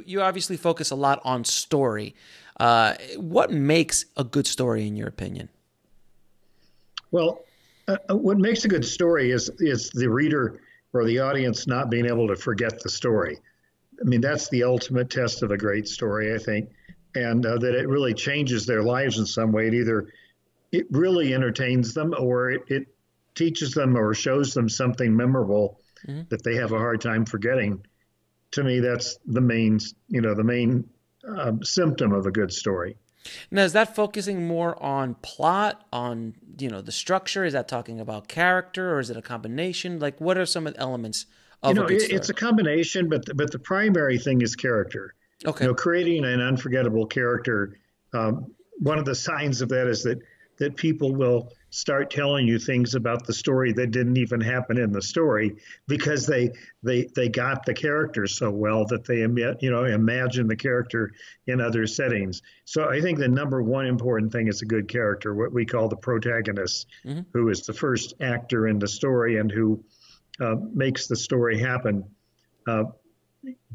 you obviously focus a lot on story. What makes a good story in your opinion? Well, what makes a good story is the reader or the audience not being able to forget the story. I mean, that's the ultimate test of a great story, I think, and that it really changes their lives in some way. It really entertains them, or it teaches them or shows them something memorable Mhm. that they have a hard time forgetting. To me, that's the main symptom of a good story. Now, is that focusing more on plot, on, the structure? Is that talking about character, or is it a combination? Like, what are some of the elements of a good It's story? a combination, but the primary thing is character. Okay. Creating an unforgettable character. One of the signs of that is that people will start telling you things about the story that didn't even happen in the story because they got the character so well that they imagine the character in other settings. So I think the number one important thing is a good character, what we call the protagonist, Hmm. who is the first actor in the story and who makes the story happen uh,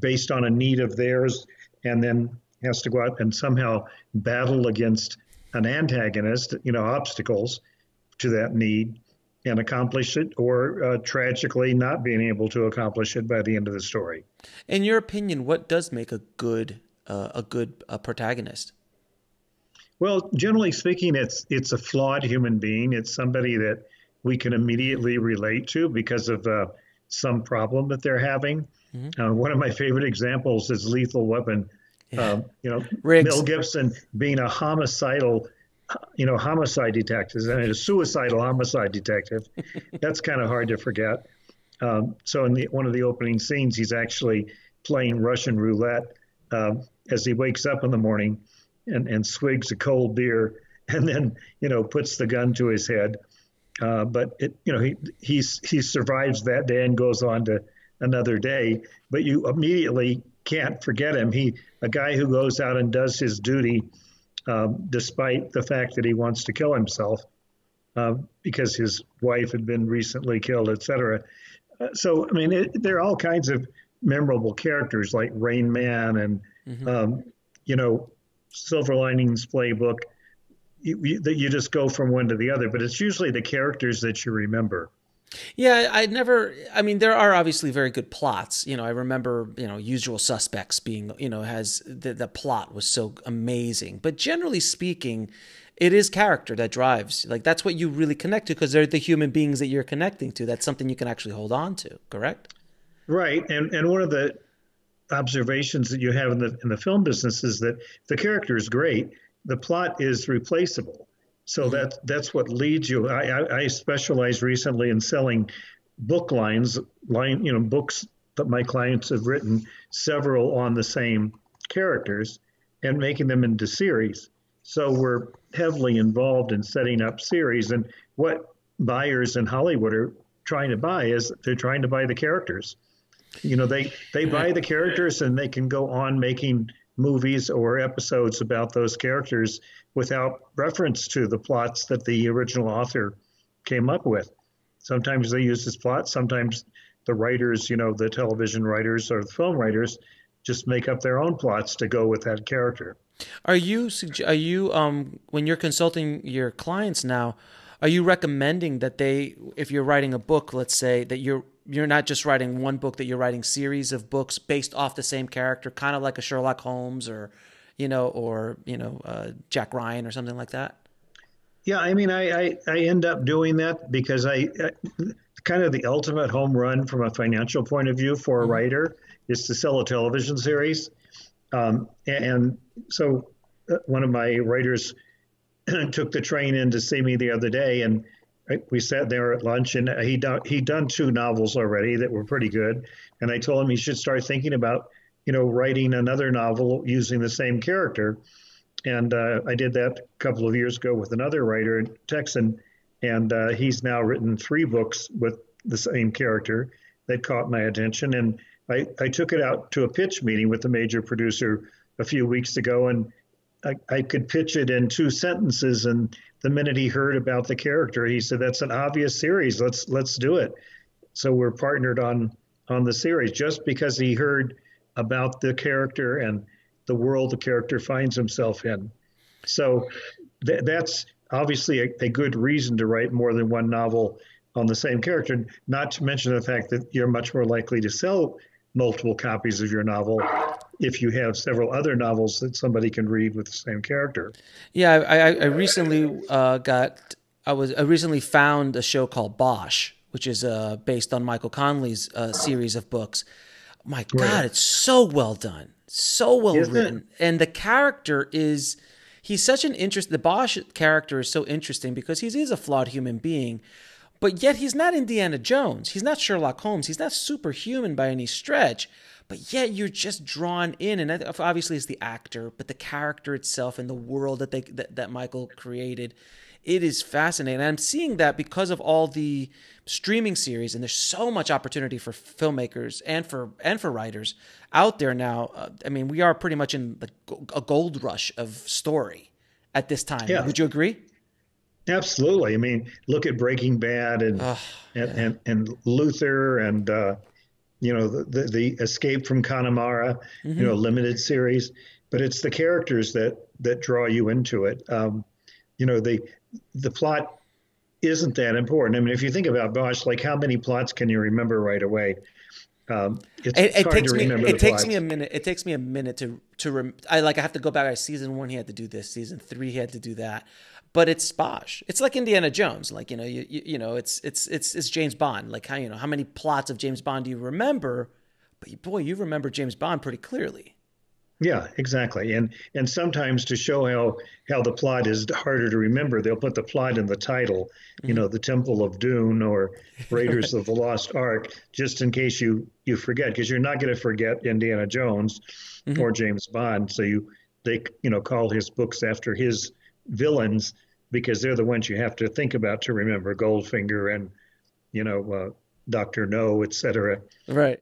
based on a need of theirs, and then has to go out and somehow battle against an antagonist, obstacles to that need and accomplish it, or tragically not being able to accomplish it by the end of the story. In your opinion, what does make a good protagonist? Well, generally speaking, it's a flawed human being. It's somebody that we can immediately relate to because of some problem that they're having. Hmm. One of my favorite examples is Lethal Weapon. Yeah. Uh, you know, Mel Riggs. Gibson being a homicide detective and a suicidal homicide detective. That's kind of hard to forget. So in one of the opening scenes, he's actually playing Russian roulette as he wakes up in the morning and swigs a cold beer and then puts the gun to his head. But he survives that day and goes on to another day. But you immediately can't forget him. A guy who goes out and does his duty despite the fact that he wants to kill himself because his wife had been recently killed, etc. So I mean, there are all kinds of memorable characters like Rain Man and Hmm. um, you know Silver Linings Playbook. That you just go from one to the other, but it's usually the characters that you remember. Yeah, I mean, there are obviously very good plots. I remember, Usual Suspects being, has the plot was so amazing. But generally speaking, it is character that drives. Like, that's what you really connect to because they're the human beings that you're connecting to. That's something you can actually hold on to, correct? Right, and one of the observations that you have in the film business is that the character is great, the plot is replaceable. So Hmm. that's what leads you. I specialize recently in selling book books that my clients have written, several on the same characters, and making them into series. So we're heavily involved in setting up series. And what buyers in Hollywood are trying to buy is they're trying to buy the characters. They buy the characters and they can go on making movies or episodes about those characters without reference to the plots that the original author came up with. Sometimes they use this plot, sometimes the writers, the television writers or the film writers just make up their own plots to go with that character. When you're consulting your clients now, are you recommending that if you're writing a book, let's say that you're not just writing one book, that you're writing series of books based off the same character, kind of like a Sherlock Holmes or Jack Ryan or something like that? Yeah, I mean, I end up doing that because I kind of the ultimate home run from a financial point of view for a Hmm. writer is to sell a television series. And so one of my writers took the train in to see me the other day, and we sat there at lunch, and he'd done two novels already that were pretty good, and I told him he should start thinking about writing another novel using the same character. And I did that a couple of years ago with another writer, Texan, and he's now written three books with the same character that caught my attention. And I took it out to a pitch meeting with the major producer a few weeks ago, and I could pitch it in two sentences. And the minute he heard about the character, he said, "That's an obvious series. Let's do it." So we're partnered on the series just because he heard about the character and the world the character finds himself in. So that's obviously a good reason to write more than one novel on the same character, not to mention the fact that you're much more likely to sell multiple copies of your novel if you have several other novels that somebody can read with the same character. Yeah, I recently I recently found a show called Bosch, which is based on Michael Connelly's series of books. My God, Right. it's so well done, so well Isn't it? written, and the character is he's such an interest. The Bosch character is so interesting because he is a flawed human being, but yet he's not Indiana Jones. He's not Sherlock Holmes. He's not superhuman by any stretch. But yet you're just drawn in, and obviously it's the actor, but the character itself and the world that Michael created, it is fascinating. And I'm seeing that because of all the streaming series, and there's so much opportunity for filmmakers and for writers out there now. I mean, we are pretty much in a gold rush of story at this time. Yeah, Would you agree? absolutely. I mean, look at Breaking Bad Oh, yeah. and Luther and the Escape from Connemara, Hmm. limited series. But it's the characters that draw you into it. You know, the plot isn't that important. I mean, if you think about Bosch, like how many plots can you remember right away? It's It hard to takes me remember it the takes me a plots. minute. It takes me a minute I have to go back. Season one, he had to do this. Season three, he had to do that. But it's Bosch. It's like Indiana Jones. Like it's James Bond. Like how many plots of James Bond do you remember? But boy, you remember James Bond pretty clearly. Yeah, exactly. And sometimes to show how the plot is harder to remember, they'll put the plot in the title, Hmm. the Temple of Dune or Raiders Right. of the Lost Ark, just in case you forget, because you're not going to forget Indiana Jones Hmm. or James Bond. So they call his books after his villains because they're the ones you have to think about to remember Goldfinger and Doctor No, etc. Right.